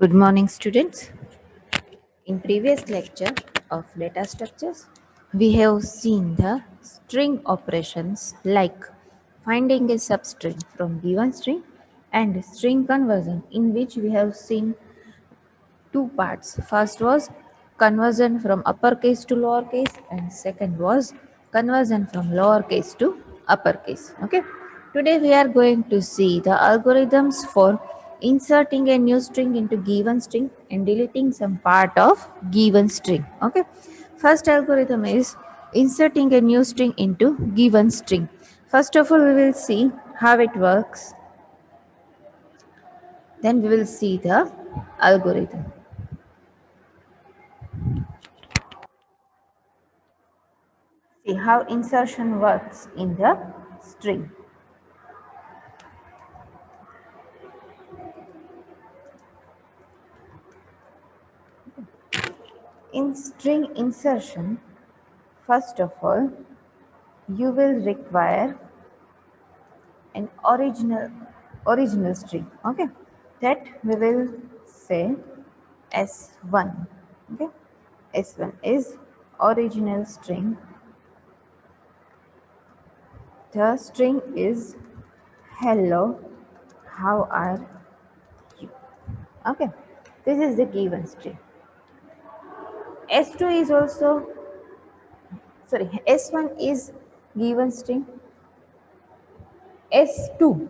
Good morning, students. In previous lecture of data structures, we have seen the string operations like finding a substring from given string and string conversion, in which we have seen two parts. First was conversion from uppercase to lowercase, and second was conversion from lowercase to uppercase. Okay. Today we are going to see the algorithms for inserting a new string into given string and deleting some part of given string. Okay. First algorithm is inserting a new string into given string. First of all, we will see how it works. Then we will see the algorithm. See how insertion works in the string. In string insertion, first of all, you will require an original string. Okay, that we will say S1. Okay, S1 is original string. The string is hello, how are you? Okay, this is the given string. S2 is also S1 is given string. S2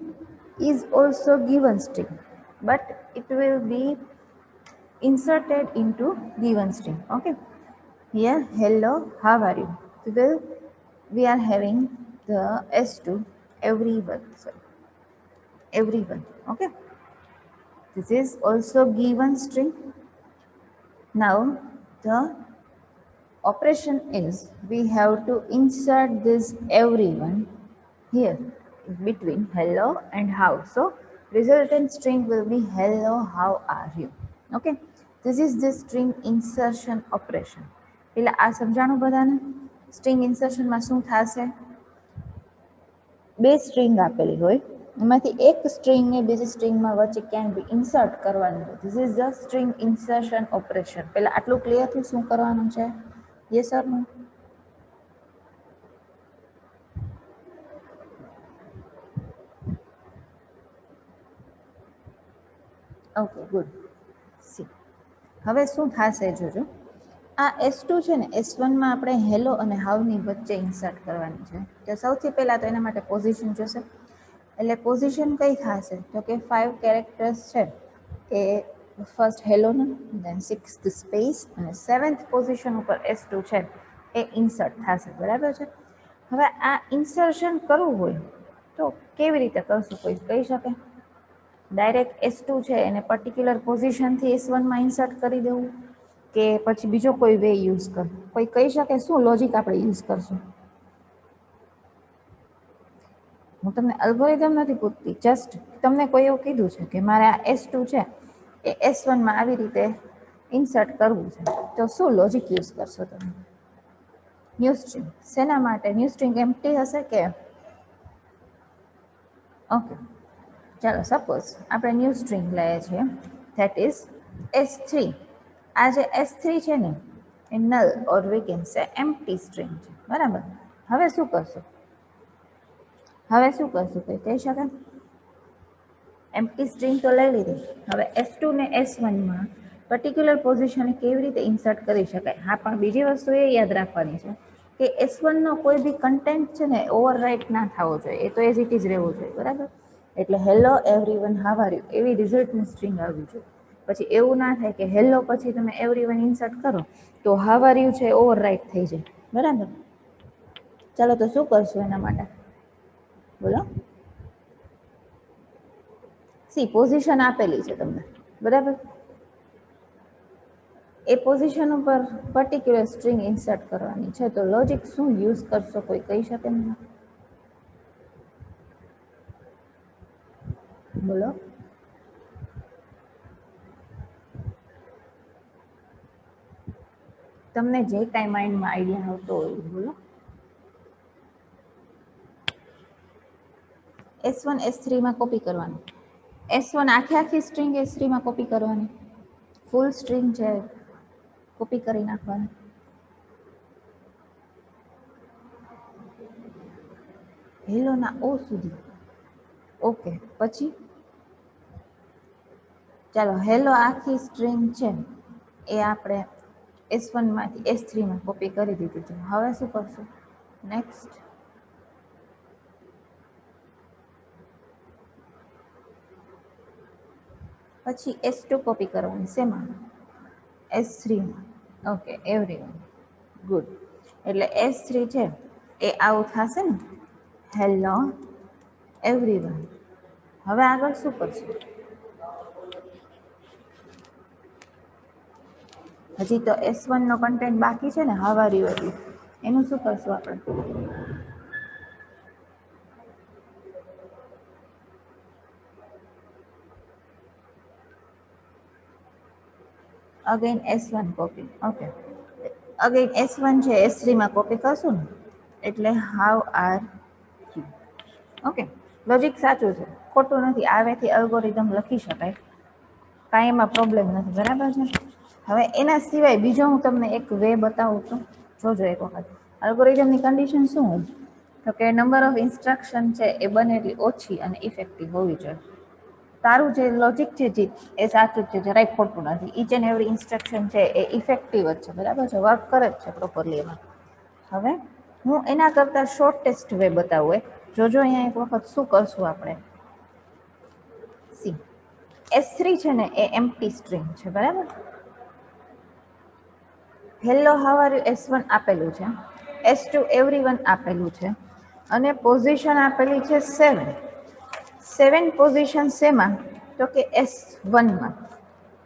is also given string, but it will be inserted into given string. Okay, here hello, how are you? We are having the S2 everyone. Okay, this is also given string. Now the operation is we have to insert this everyone here between hello and how. So resultant string will be hello, how are you? Okay, this is the string insertion operation. એટલે આ સમજાણું બધાને string ઇન્સર્શનમાં શું થશે? બે string આપેલી હોય, એમાંથી એક સ્ટ્રિંગને બીજી સ્ટ્રિંગમાં વચ્ચે ક્યાંય બી ઇન્સર્ટ કરવાનું છે. This is the string insertion operation. પહેલા આટલું ક્લિયર થયું શું કરવાનું છે? Yes sir no? Okay good. See હવે શું થશે જોજો. આ S2 છે ને, S1માં આપણે હેલો અને હાવની વચ્ચે ઇન્સર્ટ કરવાની છે. તો સૌથી પહેલાં તો એના માટે પોઝિશન જોશે. એટલે પોઝિશન કઈ થશે? તો કે 5 કેરેક્ટર્સ છે એ ફર્સ્ટ હેલોનું, દેન 6th સ્પેસ અને 7th પોઝિશન ઉપર S2 છે એ ઇન્સર્ટ થશે. બરાબર છે. હવે આ ઇન્સર્શન કરવું હોય તો કેવી રીતે કરશું? કોઈ કહી શકે? ડાયરેક્ટ S2 છે એને પર્ટિક્યુલર પોઝિશનથી S1માં ઇન્સર્ટ કરી દેવું, કે પછી બીજો કોઈ વે યુઝ કરવું? કોઈ કહી શકે શું લોજિક આપણે યુઝ કરશું? હું તમને અલ્ગોરિધમ નથી પૂછતી, જસ્ટ તમને કોઈ એવું કીધું છે કે મારે આ S2 છે એ S1માં આવી રીતે ઇન્સર્ટ કરવું છે, તો શું લોજિક યુઝ કરશો તમે? New string. શેના માટે? ન્યૂ સ્ટ્રિંગ એમ્પ્ટી હશે કે? ઓકે, ચાલો સપોઝ આપણે ન્યૂ સ્ટ્રિંગ લઈએ છીએ, ધેટ ઇઝ S3. આ જે S3 છે ને એ null or we can say empty string છે. બરાબર. હવે શું કરશું? કોઈ કહી શકે? એમ્પ્ટી સ્ટ્રિંગ તો લઈ લીધી, હવે S2 ને S1માં પર્ટિક્યુલર પોઝિશને કેવી રીતે ઇન્સર્ટ કરી શકાય? હા, પણ બીજી વસ્તુ એ યાદ રાખવાની છે કે S1નો કોઈ બી કન્ટેન્ટ છે ને ઓવરરાઇટ ના થવો જોઈએ, એ તો એઝ ઇટ ઇઝ રહેવું જોઈએ. બરાબર. એટલે hello everyone how are you એવી રિઝલ્ટની સ્ટ્રિંગ આવવી જોઈએ. પછી એવું ના થાય કે હેલો પછી તમે એવરીવન ઇન્સર્ટ કરો તો હાવ આર યુ છે ઓવરરાઇટ થઈ જાય. બરાબર. ચાલો તો શું કરશું એના માટે? બોલો. સી પોઝિશન આપેલી છે તમને, બરાબર. એ પોઝિશન ઉપર પર્ટિક્યુલર સ્ટ્રિંગ ઇન્સર્ટ કરવાની છે, તો લોજિક શું યુઝ કરશો? કોઈ કહી શકે મને? બોલો. તમને જે કાંઈ માઇન્ડમાં આઈડિયા આવતો હોય બોલો. S1 S3માં કોપી કરવાનું. S1 આખી સ્ટ્રિંગ S3માં કોપી કરવાની. ફૂલ સ્ટ્રિંગ છે કોપી કરી નાખવાનું. હેલોના ઓ સુધી. ઓકે, પછી ચાલો હેલો આખી સ્ટ્રિંગ છે એ આપણે S1માંથી S3માં કોપી કરી દીધું છે. હવે શું કરશું? નેક્સ્ટ પછી S2 કોપી કરવાની. શેમાં? S3માં. Okay, everyone. ગુડ. એટલે S3 છે એ આવું થશે ને, હેલો એવરીવન. હવે આગળ શું કરશું? હજી તો S1 નો કન્ટેન્ટ બાકી છે ને, હાવ આર યુ, એટલું એનું શું કરશું આપણે? Again S1 copy. Okay, again S1 છે S3માં કોપી કરશું ને, એટલે how are you. Okay, logic સાચું છે, ખોટું નથી. આવેથી અલ્ગોરિધમ લખી શકાય, કાંઈ એમાં પ્રોબ્લેમ નથી. બરાબર છે. હવે એના સિવાય બીજો હું તમને એક વે બતાવું છું, જોજો એક વખત. અલ્ગોરિધમની કન્ડિશન શું હોય? તો કે નંબર ઓફ ઇન્સ્ટ્રક્શન છે એ બને એટલી ઓછી અને ઇફેક્ટિવ હોવી જોઈએ. તારું જે લોજિક છે જીત, એ સાચું જ છે, જરાય ખોટું નથી. ઈચ એન્ડ એવરી ઇન્સ્ટ્રક્શન છે એ ઇફેક્ટિવ જ છે. બરાબર છે, વર્ક કરે જ છે પ્રોપરલી એમાં. હવે હું એના કરતાં શોર્ટેસ્ટ વે બતાવું. જોજો અહીંયા એક વખત શું કરશું આપણે. સી, S3 છે ને એ એમ્પ્ટી સ્ટ્રિંગ છે. બરાબર. Hello how are you S1 આપેલું છે, S2 એવરીવન આપેલું છે, અને પોઝિશન આપેલી છે 7. 7 પોઝિશન શેમાં? તો કે S1માં.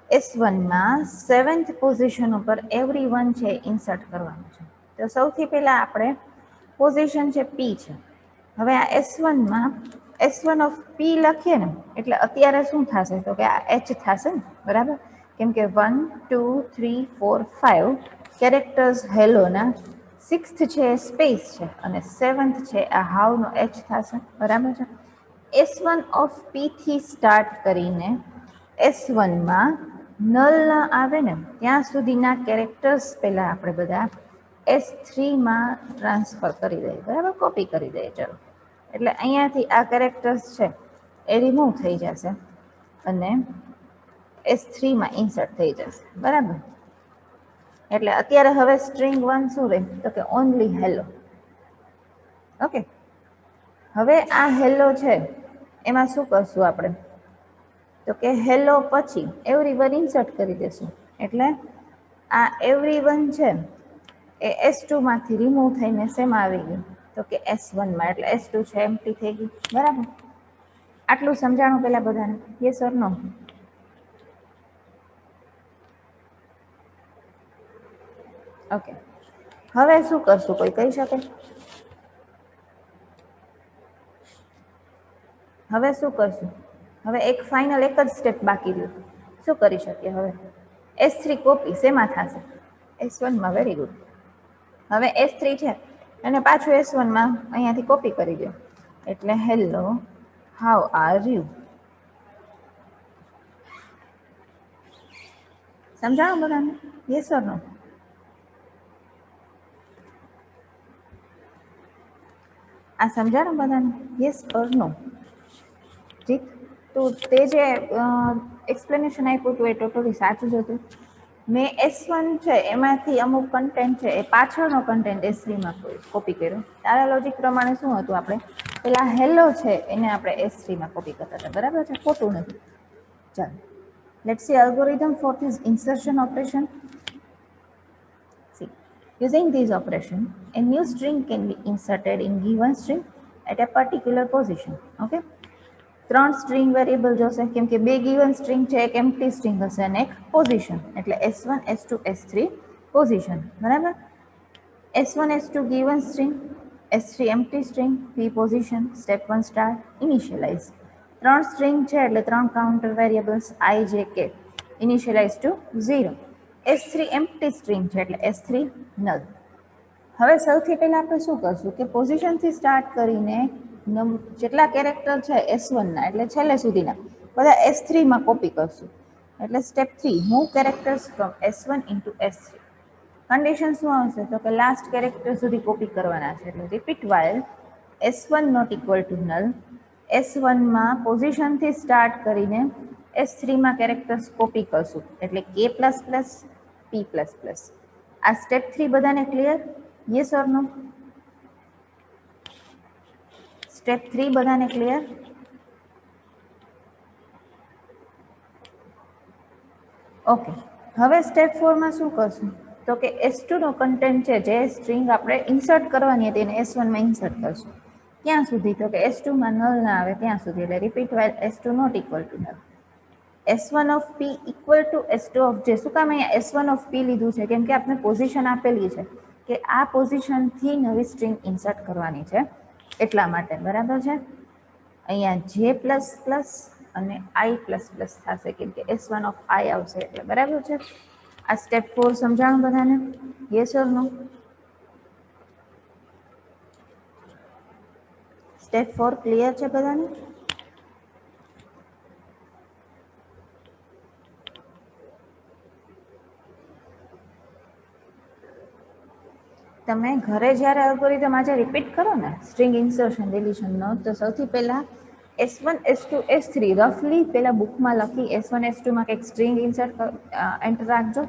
S1માં 7th પોઝિશન ઉપર એવરીવન છે ઇન્સર્ટ કરવાનું છે. તો સૌથી પહેલા આપણે પોઝિશન છે P છે. હવે આ S1માં S1 ઓફ P લખીએ ને, એટલે અત્યારે શું થશે? તો કે આ H થશે ને. બરાબર. કેમ કે 1 2 3 4 5 કેરેક્ટર્સ હેલોના, 6th છે સ્પેસ છે, અને 7th છે આ હાવનો H થશે. બરાબર છે. S1 ઓફ P થી સ્ટાર્ટ કરીને S1માં નલ ના આવે ને ત્યાં સુધીના કેરેક્ટર્સ પહેલા આપણે બધા S3માં ટ્રાન્સફર કરી દઈએ. બરાબર, કોપી કરી દઈએ. ચલો, એટલે અહીંયાથી આ કેરેક્ટર્સ છે એ રિમૂવ થઈ જશે અને S3માં ઇન્સર્ટ થઈ જશે. બરાબર. એટલે અત્યારે હવે સ્ટ્રિંગ 1 શું રહે? તો કે ઓનલી હેલો. ઓકે, હવે આ હેલો છે એમાં શું કરશું આપણે? તો કે હેલો પછી એવરીવન ઇન્સર્ટ કરી દેશું. એટલે આ એવરીવન છે એ S2માંથી રિમૂવ થઈને શેમાં આવી ગયું? તો કે S1માં. એટલે S2 છે એમ્પ્ટી થઈ ગયું. બરાબર. આટલું સમજાણું પેલા બધાને? Yes or no? ઓકે, હવે શું કરશું? કોઈ કહી શકે? હવે શું કરશું? હવે એક ફાઇનલ એક જ સ્ટેપ બાકી રહ્યું. શું કરી શકીએ હવે? S3 કોપી શેમાં થશે? S1માં. Very good. હવે S3 છે અને પાછું S1માં અહીંયાથી કોપી કરી દો. એટલે હેલો હાવ આર યુ. સમજાવો બધાને? યસ ઓર નો? આ સમજાણું બધાને? યસ ઓર નો? ઠીક. તો તે જે એક્સપ્લેનેશન આપ્યું હતું એ ટોટલી સાચું જ હતું. મેં S1 છે એમાંથી અમુક કન્ટેન્ટ છે એ પાછળનો કન્ટેન્ટ S3માં કોપી કર્યો. તારા લોજિક પ્રમાણે શું હતું? આપણે પેલા હેલો છે એને આપણે S3માં કોપી કરતા હતા. બરાબર છે, ખોટું નથી. ચાલો, let's see algorithm for this insertion operation. See, using this operation, a new string can be inserted in given string at a particular position. Okay. 3 string variable જોશે, કેમ કે 2 ગિવન સ્ટ્રિંગ છે, એક એમ્પ્ટી સ્ટ્રિંગ હશે અને એક position. એટલે S1 S2 S3 position. બરાબર. S1 S2 given string, S3 empty string, P position, step 1 start, initialize. 3 string છે એટલે 3 counter variables I, J, K, initialize to 0. S3 empty string છે એટલે S3 null. હવે સૌથી પહેલા આપણે શું કરશું કે પોઝિશનથી સ્ટાર્ટ કરીને જેટલા કેરેક્ટર છે S1ના એટલે છેલ્લે સુધીના બધા S3માં કોપી કરશું. એટલે step 3 move characters from S1 into S3. Condition શું આવશે તો કે લાસ્ટ કેરેક્ટર સુધી કોપી કરવાના છે. એટલે repeat while S1 not equal to null, S1 માં પોઝિશનથી સ્ટાર્ટ કરીને S3 માં કેરેક્ટર્સ કોપી કરશું એટલે K++, P++. આ સ્ટેપ 3 બધાને clear? Yes or no? Step 3 બધાને ક્લિયર? ઓકે, હવે સ્ટેપ 4 માં શું કરશું તો કે S2 નો કન્ટેન્ટ છે જે સ્ટ્રિંગ આપણે ઇન્સર્ટ કરવાની હતી એને S1 માં ઇન્સર્ટ કરશું. ક્યાં સુધી તો કે S2 માં નલ ના આવે ત્યાં સુધી. એટલે repeat while S2 not equal to null, S1 of P equal to S2 of J. શું કામ અહીંયા S1 ઓફ P લીધું છે? કેમ કે આપણે પોઝિશન આપેલી છે કે આ પોઝિશનથી નવી સ્ટ્રિંગ ઇન્સર્ટ કરવાની છે એટલા માટે. બરાબર છે? અહીંયા J++ અને I++ થશે કેમ કે S1 ઓફ I આવશે એટલે. બરાબર છે? આ સ્ટેપ 4 સમજાણું બધાને? Yes or no? Step 4 clear છે બધાને? તમે ઘરે જ્યારે અલ્ગોરિધમ આજે રિપીટ કરો ને સ્ટ્રિંગ ઇન્સર્શન ડિલીશનનો, તો સૌથી પહેલાં S1 S2 S3 રફલી પહેલાં બુકમાં લખી S1 S2 માં કંઈક સ્ટ્રિંગ ઇન્સર્ટ એન્ટર રાખજો,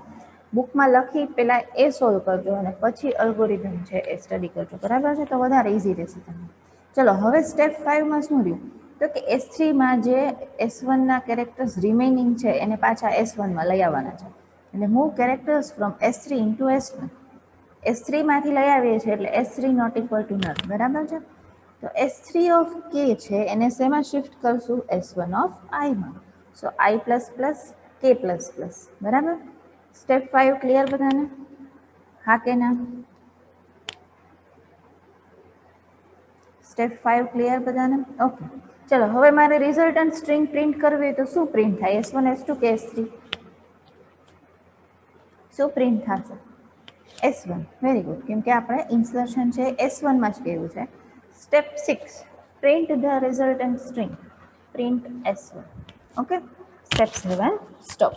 બુકમાં લખી પહેલાં એ સોલ્વ કરજો અને પછી અલ્ગોરિધમ છે એ સ્ટડી કરજો. બરાબર છે? તો વધારે ઇઝી રહેશે તમને. ચલો હવે સ્ટેપ 5 માં શું રહ્યું તો કે S3 માં જે S1 ના કેરેક્ટર્સ રિમેઇનિંગ છે એને પાછા S1 માં લઈ આવવાના છે. એટલે move characters from S3 into S1. S3 માંથી લઈ આવીએ છીએ એટલે S3 not equal to null. બરાબર છે? તો S3 ઓફ K છે એને શેમાં શિફ્ટ કરશું? S1 ઓફ I માં. સો I++, K++. બરાબર? સ્ટેપ 5 ક્લિયર બધાને? હા કે ના? સ્ટેપ 5 ક્લિયર બધાને? ઓકે, ચલો હવે મારે રિઝલ્ટન્ટ સ્ટ્રિંગ પ્રિન્ટ કરવી હોય તો શું પ્રિન્ટ થાય? S1 S2 કે S3? શું પ્રિન્ટ થશે? S1. વેરી ગુડ, કેમ કે આપણે ઇન્સર્શન છે S1 માં જ કર્યું છે. Step 6 print the resultant string, print S1. Okay, step 7 stop.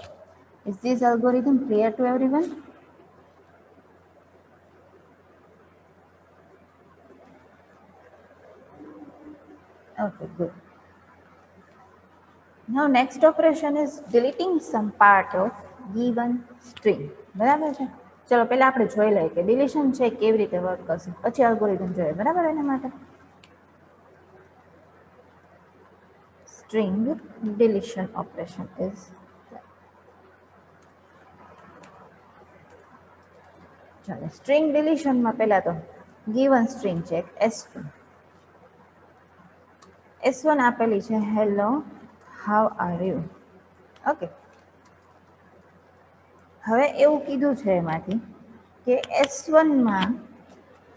Is this algorithm clear to everyone? Okay, good. Now next operation is deleting some part of given string. બરાબર છે? ચલો પહેલા આપણે જોઈ લઈએ કે ડિલીશન છે કેવી રીતે વર્ક કરશે, પછી અલ્ગોરિધમ જોઈએ. બરાબર? એના માટે string deletion operation is ચાલો સ્ટ્રિંગ ડિલીશનમાં પહેલા તો given string છે S1. S1 આપેલી છે hello how are you. Okay, હવે એવું કીધું છે એમાંથી કે S1 માં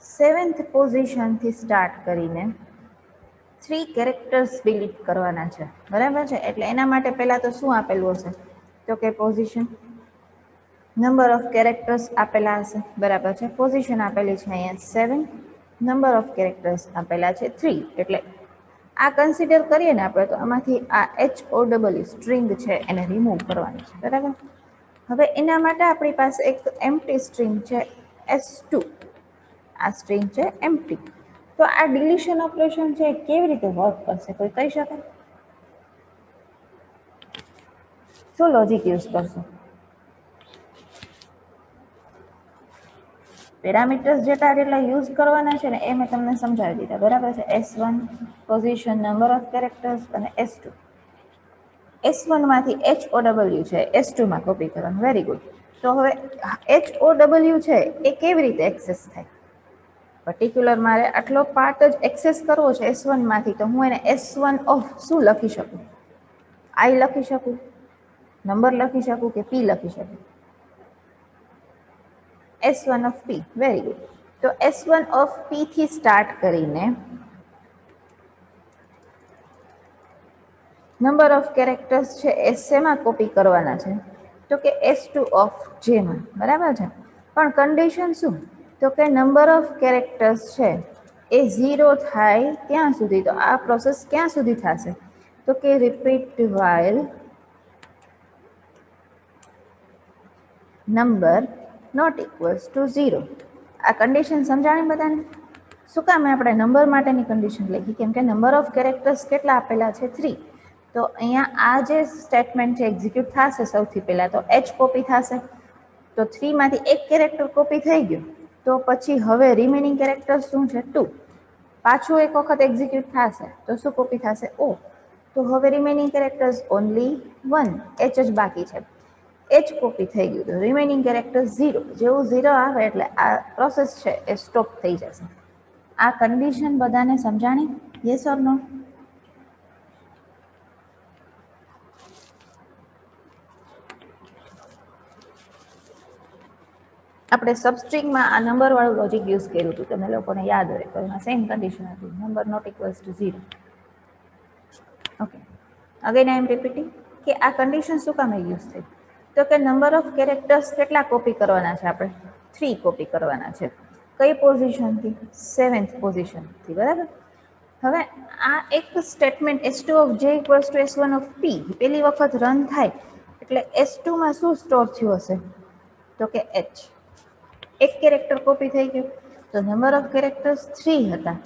7th પોઝિશનથી સ્ટાર્ટ કરીને 3 કેરેક્ટર્સ ડિલીટ કરવાના છે. બરાબર છે? એટલે એના માટે પહેલા તો શું આપેલું હશે તો કે પોઝિશન, નંબર ઓફ કેરેક્ટર્સ આપેલા હશે. બરાબર છે? પોઝિશન આપેલી છે અહીંયા 7, નંબર ઓફ કેરેક્ટર્સ આપેલા છે 3. એટલે આ કન્સિડર કરીએ ને આપણે તો આમાંથી આ HOW સ્ટ્રિંગ છે એને રિમૂવ કરવાની છે. બરાબર? હવે એના માટે આપણી પાસે એક એમ્પ્ટી સ્ટ્રિંગ છે S2. આ સ્ટ્રિંગ છે એમ્પ્ટી. તો આ ડિલીશન ઓપરેશન છે કેવી રીતે વર્ક કરશે? કોઈ કહી શકે? શું લોજિક યુઝ કરશો? પેરામીટર્સ જેટલા જેટલા યુઝ કરવાના છે ને એ મેં તમને સમજાવી દીધા. બરાબર છે? S1 position, number of characters અને S2. S1 માંથી HOW છે S2 માં કોપી કરવાનું. Very good. તો હવે HOW છે એ કેવી રીતે એક્સેસ થાય? પર્ટિક્યુલર મારે આટલો પાર્ટ જ એક્સેસ કરવો છે S1 માંથી, તો હું એને S1 ઓફ શું લખી શકું? I લખી શકું, નંબર લખી શકું કે P લખી શકું? S1 of P. Very good. તો S1 ઓફ P થી સ્ટાર્ટ કરીને નંબર ઓફ કેરેક્ટર્સ છે એ શેમાં કોપી કરવાના છે તો કે S2 ઓફ J માં. બરાબર છે? પણ કન્ડિશન શું તો કે નંબર ઓફ કેરેક્ટર્સ છે એ 0 થાય ત્યાં સુધી. તો આ પ્રોસેસ ક્યાં સુધી થશે તો કે repeat while number not equals to 0. આ કન્ડિશન સમજાણી બધાને? શું કામ આપણે નંબર માટેની કન્ડિશન લખી? કેમ કે નંબર ઓફ કેરેક્ટર્સ કેટલા આપેલા છે? 3. તો અહીંયા આ જે સ્ટેટમેન્ટ છે એક્ઝિક્યુટ થશે સૌથી પહેલાં તો h કોપી થશે. તો 3 માંથી એક કેરેક્ટર કોપી થઈ ગયું. તો પછી હવે રિમેનિંગ કેરેક્ટર શું છે? 2. પાછું એક વખત એક્ઝિક્યુટ થશે તો શું કોપી થશે? O. તો હવે રિમેનિંગ કેરેક્ટર્સ ઓનલી 1, h જ બાકી છે. h કોપી થઈ ગયું તો રિમેનિંગ કેરેક્ટર 0. જેવું 0 આવે એટલે આ પ્રોસેસ છે એ સ્ટોપ થઈ જશે. આ કન્ડિશન બધાને સમજાણી? યસ ઓર નો? આપણે સબસ્ટ્રિંગમાં આ નંબર વાળું લોજિક યુઝ કર્યું હતું, તમે લોકોને યાદ હોય તો એમાં સેમ કન્ડિશન હતી, number not equals to 0. Okay, again I am repeating કે આ કન્ડિશન શું કામ યુઝ થઈ? તો કે નંબર ઓફ કેરેક્ટર્સ કેટલા કોપી કરવાના છે? આપણે 3 કોપી કરવાના છે. કઈ પોઝિશનથી? 7th પોઝિશનથી, બરાબર? હવે આ એક statement s2 of j equals to s1 of p પહેલી વખત રન થાય એટલે s2 માં શું સ્ટોર થયું હશે? તો કે h. એક કેરેક્ટર કોપી થઈ ગયું તો નંબર ઓફ કેરેક્ટર્સ 3 હતા,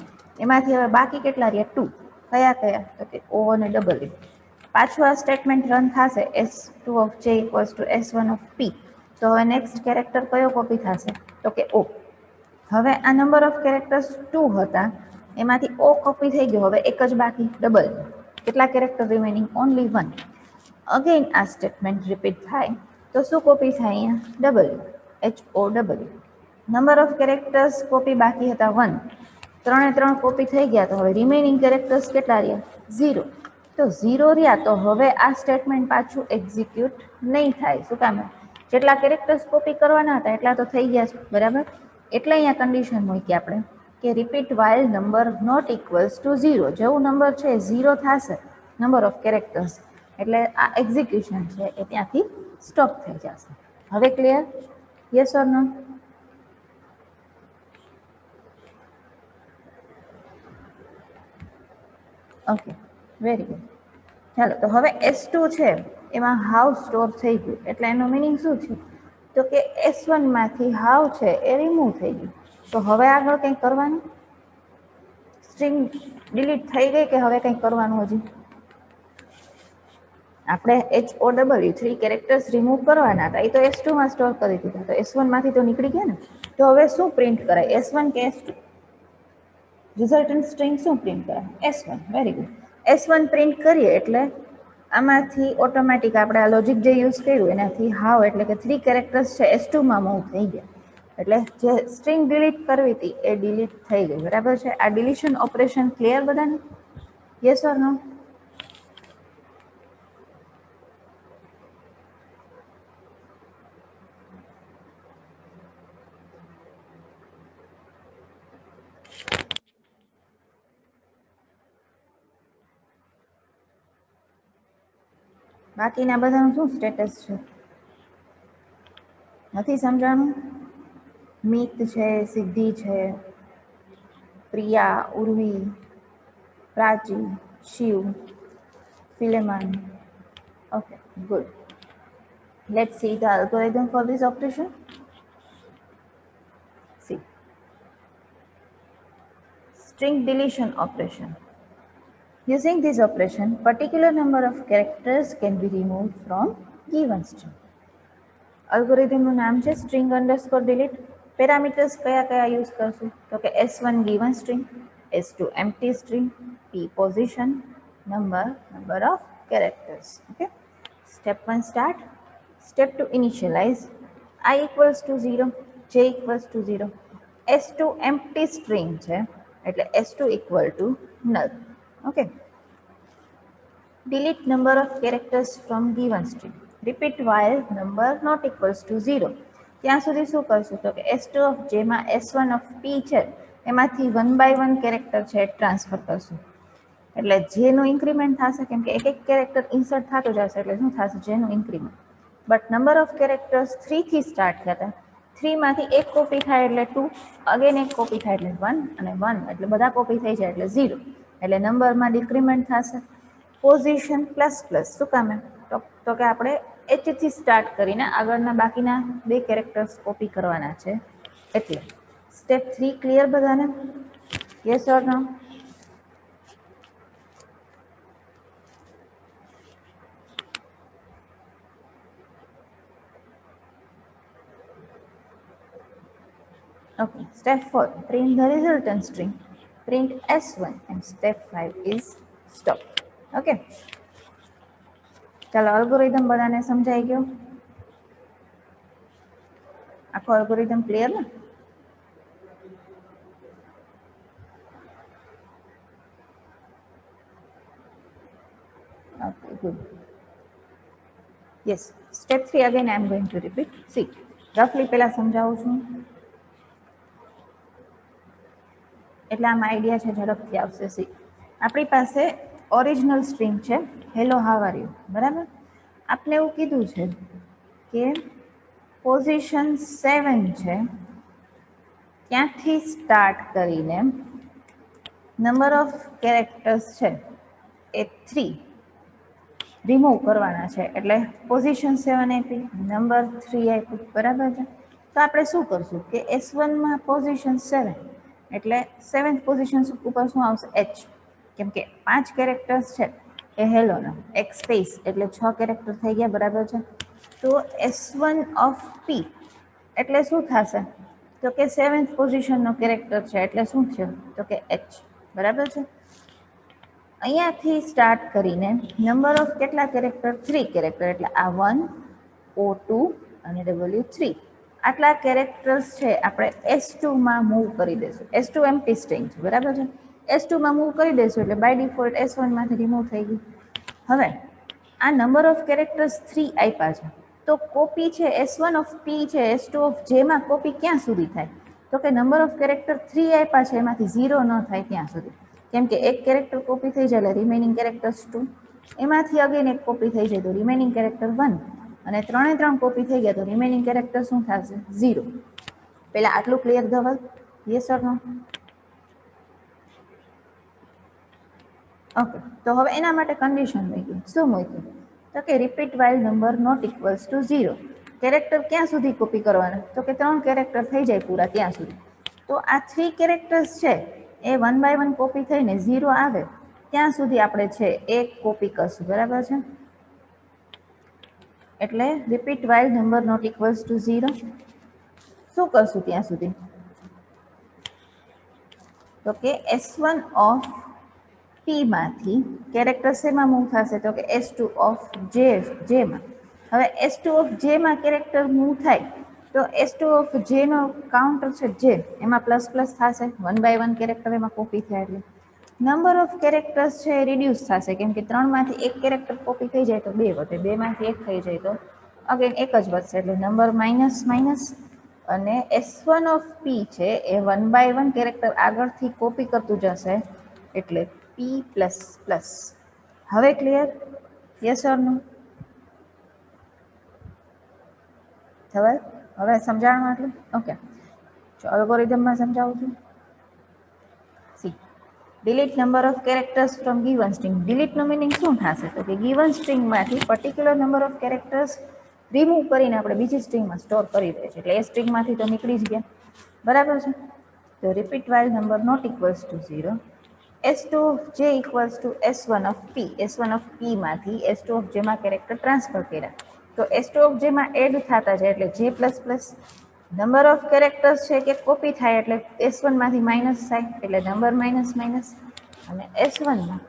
એમાંથી હવે બાકી કેટલા રહ્યા? 2. કયા કયા? તો કે o અને w. પાછું આ સ્ટેટમેન્ટ રન થશે s2 of j equals to s1 of p. તો હવે નેક્સ્ટ કેરેક્ટર કયો કોપી થશે? તો કે o. હવે આ નંબર ઓફ કેરેક્ટર્સ 2 હતા, એમાંથી o કોપી થઈ ગયો, હવે એક જ બાકી ડબલ. કેટલા કેરેક્ટર રિમેનિંગ? ઓનલી 1. અગેન આ સ્ટેટમેન્ટ રિપીટ થાય તો શું કોપી થાય અહીંયા? Double, HOW. Number of characters copy બાકી હતા 1, 3 કોપી થઈ ગયા તો હવે રિમેનિંગ કેરેક્ટર્સ કેટલા રહ્યા? 0. તો 0 રહ્યા તો હવે આ સ્ટેટમેન્ટ પાછું એક્ઝિક્યુટ નહીં થાય. શું કામ? જેટલા કેરેક્ટર્સ કોપી કરવાના હતા એટલા તો થઈ ગયા છે, બરાબર? એટલે અહીંયા કન્ડિશન મૂકી આપણે કે repeat while number not equals to 0. જેવું નંબર છે 0 થશે નંબર ઓફ કેરેક્ટર્સ એટલે આ એક્ઝિક્યુશન છે એ ત્યાંથી સ્ટોપ થઈ જશે. હવે clear? Yes or no? Okay, very good. ચાલો, તો હવે S2 છે એમાં હાવ સ્ટોર થઈ ગયું એટલે એનો મિનિંગ શું છે? તો કે S1 માંથી હાવ છે એ રિમૂવ થઈ ગયું. તો હવે આગળ કંઈ કરવાનું? સ્ટ્રિંગ ડિલીટ થઈ ગઈ કે હવે કંઈ કરવાનું? હજી આપણે HOW 3 કેરેક્ટર્સ રિમૂવ કરવાના હતા, એ તો S2 માં સ્ટોર કરી દીધા, તો S1 માંથી તો નીકળી ગયા ને. તો હવે શું પ્રિન્ટ કરાય? S1 કે S2? રિઝલ્ટન્ટ સ્ટ્રિંગ શું પ્રિન્ટ કરાય? S1. Very good. S1 print કરીએ એટલે આમાંથી ઓટોમેટિક આપણે આ લોજિક જે યુઝ કર્યું એનાથી હાવ એટલે કે 3 કેરેક્ટર્સ છે S2 માં મૂવ થઈ ગયા. એટલે જે સ્ટ્રિંગ ડિલીટ કરવી હતી એ ડિલીટ થઈ ગઈ, બરાબર છે? આ ડિલીશન ઓપરેશન ક્લિયર બધાને? યસ ઓર નો? બાકીના બધાનું શું સ્ટેટસ છે? નથી સમજાણું? મિત છે, સિદ્ધિ છે, પ્રિયા, ઉર્વી, પ્રાચી, Shiv, ફિલેમાન. Okay, good. Let's see the algorithm for this operation. See, string deletion operation. Using this operation, particular number of characters can be removed from given string. અલ્ગોરિધમનું નામ છે સ્ટ્રિંગ અંડરસ્કોર ડિલીટ. પેરામીટર્સ કયા કયા યુઝ કરશું? તો કે S1 given string, S2 empty string, P position, number of characters. Okay. Step 1 start. Step 2 initialize. I equals to 0, J equals to 0. S2 empty string છે એટલે S2 equal to null. Okay. Delete number of characters from given string. Repeat while number not equals to 0. ત્યાં સુધી શું કરશું? તો કે S2 of J માં S1 of P છે એમાંથી 1 by 1 કેરેક્ટર છે ટ્રાન્સફર કરશું. એટલે જેનું ઇન્ક્રીમેન્ટ થશે, કેમ કે એક એક કેરેક્ટર ઇન્સર્ટ થતો જશે એટલે શું થશે? જેનું increment. But number of characters 3 થી સ્ટાર્ટ થયા હતા, 3 માંથી એક કોપી થાય એટલે 2, અગેન એક કોપી થાય એટલે 1 અને 1 એટલે બધા કોપી થઈ જાય એટલે 0. એટલે નંબરમાં ડિક્રીમેન્ટ થશે. પોઝિશન પ્લસ પ્લસ, શું કામ? તો કે આપણે એચ થી સ્ટાર્ટ કરીને આગળના બાકીના બે કેરેક્ટર્સ કોપી કરવાના છે. એટલે સ્ટેપ 3 ક્લિયર બધાને? Yes or no? Okay, step 4, print the resultant string. Print S1 and step 5 is stop. Okay. ચાલો અલ્ગોરિધમ બધાને સમજાઈ ગયો? આખો અલ્ગોરિધમ ક્લિયર ને? Okay, good. Yes, step 3 again I am going to repeat. See, roughly પહેલા સમજાવું છું એટલે આમ આઈડિયા છે ઝડપથી આવશે. સી, આપણી પાસે ઓરિજિનલ સ્ટ્રિંગ છે હેલો હાવ આર યુ, બરાબર? આપને એવું કીધું છે કે પોઝિશન 7 છે ત્યાંથી સ્ટાર્ટ કરીને નંબર ઓફ કેરેક્ટર્સ છે એ 3 રિમૂવ કરવાના છે. એટલે પોઝિશન 7 આપી, નંબર 3 આપ્યું, બરાબર છે? તો આપણે શું કરશું કે S1માં પોઝિશન 7 એટલે 7th પોઝિશન ઉપર શું આવશે? એચ. કેમ કે 5 કેરેક્ટર્સ છે એ હેલોના, એક સ્પેસ એટલે 6 કેરેક્ટર થઈ ગયા, બરાબર છે? તો S1 ઓફ P એટલે શું થશે? તો કે 7th પોઝિશનનો કેરેક્ટર છે એટલે શું થયું? તો કે એચ, બરાબર છે? અહીંયાથી સ્ટાર્ટ કરીને નંબર ઓફ કેટલા કેરેક્ટર? 3 કેરેક્ટર એટલે આ 1, O2 અને W3. આટલા કેરેક્ટર્સ છે આપણે S2માં મૂવ કરી દઈશું. S2 એમ્પ્ટી સ્ટ્રિંગ છે, બરાબર છે? S2માં મૂવ કરી દઈશું એટલે બાય ડિફોલ્ટ S1માંથી રિમૂવ થઈ ગયું. હવે આ નંબર ઓફ કેરેક્ટર્સ 3 આપ્યા છે તો કોપી છે S1 ઓફ P છે S2 ઓફ Jમાં કોપી ક્યાં સુધી થાય? તો કે નંબર ઓફ કેરેક્ટર 3 આપ્યા છે એમાંથી 0 ન થાય ત્યાં સુધી. કેમ કે એક કેરેક્ટર કોપી થઈ જાય એટલે રિમેનિંગ કેરેક્ટર્સ 2, એમાંથી અગેન એક કોપી થઈ જાય તો રિમેનિંગ કેરેક્ટર 1, અને 3 કોપી થઈ ગયા તો રિમેનિંગ કેરેક્ટર શું થશે? 0. પહેલા આટલું clear Dhaval? Yes or no? Okay, તો હવે એના માટે કન્ડિશન મૂકી. શું મૂક્યું? તો કે repeat while number not equals to 0. Character ક્યાં સુધી કોપી કરવાના? તો કે 3 કેરેક્ટર થઈ જાય પૂરા ત્યાં સુધી. તો આ 3 કેરેક્ટર્સ છે એ 1 બાય 1 કોપી થઈને 0 આવે ત્યાં સુધી આપણે છે એક કોપી કરશું, બરાબર છે? એટલે repeat while number not equals to 0. શું કરશું ત્યાં સુધી? તો કે S1 ઓફ P માંથી કેરેક્ટર શેમાં મૂવ થશે? તો કે S2 ઓફ Jમાં. હવે S2 ઓફ Jમાં કેરેક્ટર મૂવ થાય તો S2 ઓફ J નો કાઉન્ટર છે J, એમાં પ્લસ પ્લસ થશે, 1 બાય 1 કેરેક્ટર એમાં કોપી થયા એટલે નંબર ઓફ કેરેક્ટર્સ છે રિડ્યુસ થશે. કેમ કે 3માંથી એક કેરેક્ટર કોપી થઈ જાય તો 2 વધે, 2માંથી 1 થઈ જાય તો અગેન એક જ વધશે એટલે નંબર માઇનસ માઇનસ. અને S1 ઓફ P છે એ 1 બાય 1 કેરેક્ટર આગળથી કોપી કરતું જશે એટલે P પ્લસ પ્લસ. હવે clear? Yes or no? Dhaval હવે સમજાવવાનું આટલું? ઓકે, અલ્ગોરિધમમાં સમજાવું છું. See, delete number of characters from given string. ડિલીટનો મિનિંગ શું થશે? તો કે ગિવન સ્ટ્રિંગમાંથી particular number of characters remove કરીને આપણે બીજી સ્ટ્રિંગમાં સ્ટોર કરી દઈએ છીએ એટલે એ સ્ટ્રિંગમાંથી તો નીકળી જ ગયા, બરાબર છે? તો repeat while number not equals to 0. S2 of J equals to S1 of P. S1 of P માંથી S2 ઓફ J માં કેરેક્ટર ટ્રાન્સફર કર્યા તો S2 ઓફ J માં એડ થતા જાય એટલે J plus plus. Number of characters છે કે કોપી થાય એટલે S1 માંથી માઇનસ થાય એટલે નંબર માઇનસ માઇનસ. અને S1માં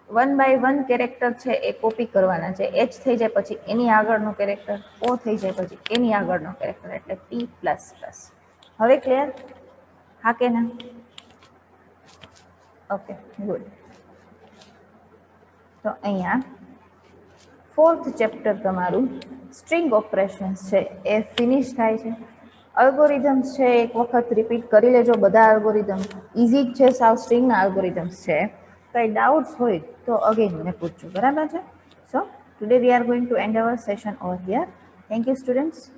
1 બાય 1 કેરેક્ટર છે એ કોપી કરવાના છે. H થઈ જાય પછી એની આગળનું કેરેક્ટર, O થઈ જાય પછી એની આગળનો કેરેક્ટર એટલે P પ્લસ પ્લસ. હવે ક્લિયર? હા કે ના? Okay, good. તો અહીંયા 4th ચેપ્ટર તમારું સ્ટ્રિંગ ઓપરેશન્સ છે એ ફિનિશ થાય છે. અલ્ગોરિધમ્સ છે એક વખત રિપીટ કરી લેજો. બધા અલ્ગોરિધમ ઇઝી જ છે, સાવ સ્ટ્રિંગના અલ્ગોરિધમ્સ છે. કંઈ ડાઉટ્સ હોય તો અગેન મને પૂછજો, બરાબર છે? So today we are going to end our session over here. Thank you students.